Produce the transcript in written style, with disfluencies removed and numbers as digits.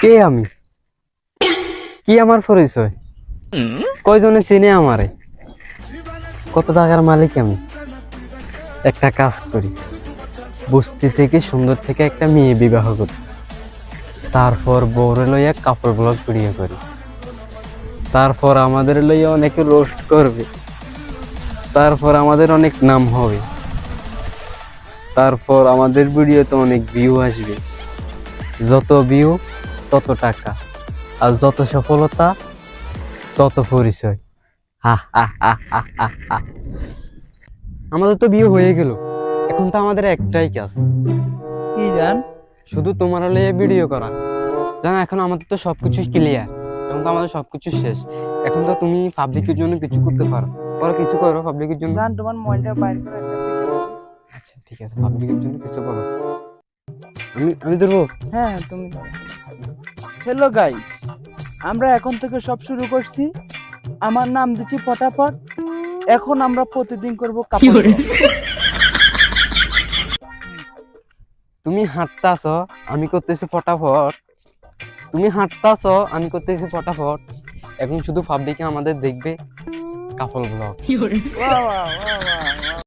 কে আমি? কি আমার পরিচয়? কয়জনে চিনে আমারে? কত টাকার মালিক আমি? একটা কাজ করি, বস্তি থেকে সুন্দর থেকে একটা মেয়ে বিবাহ করি, তারপর বউরে লইয়া কাপড় ব্লগ ভিডিও করি, তারপর আমাদের লইয়া অনেকে রোস্ট করবে, তারপর আমাদের অনেক নাম হবে, তারপর আমাদের ভিডিওতে অনেক ভিউ আসবে। যত ভিউ তত টাকা, আর যত সফলতা তত পরিচয়। হা হা হা হা হা হা। আমাদের তো বিয়ে হয়ে গেল, এখন তো আমাদের একটাই কাজ, কি জান? শুধু তোমার হলে ভিডিও করা। জানো, এখন আমাদের তো সবকিছু ক্লিয়ার, এখন তো আমাদের সবকিছু শেষ। এখন তো তুমি পাবলিকের জন্য কিছু করতে পারো, করো, কিছু করো পাবলিকের জন্য। জান, তোমার মোবাইলটা বাইর করে একটা ভিডিও। আচ্ছা ঠিক আছে, পাবলিকের জন্য কিছু করো। আমি আমি ধরবো। হ্যাঁ, তুমি। হ্যালো গাইস, আমরা এখন থেকে সব শুরু করছি। আমার নাম দিচ্ছি ফটাফট। এখন আমরা প্রতিদিন করব কাপড় vlog। তুমি হাঁটতাছো, আমি করতেছি ফটাফট। তুমি হাঁটতাছো, আমি করতেছি ফটাফট। এখন শুধু পাবলিকে আমাদের দেখবে কাপল ব্লগ। বাহ, বাহ, বাহ, বাহ।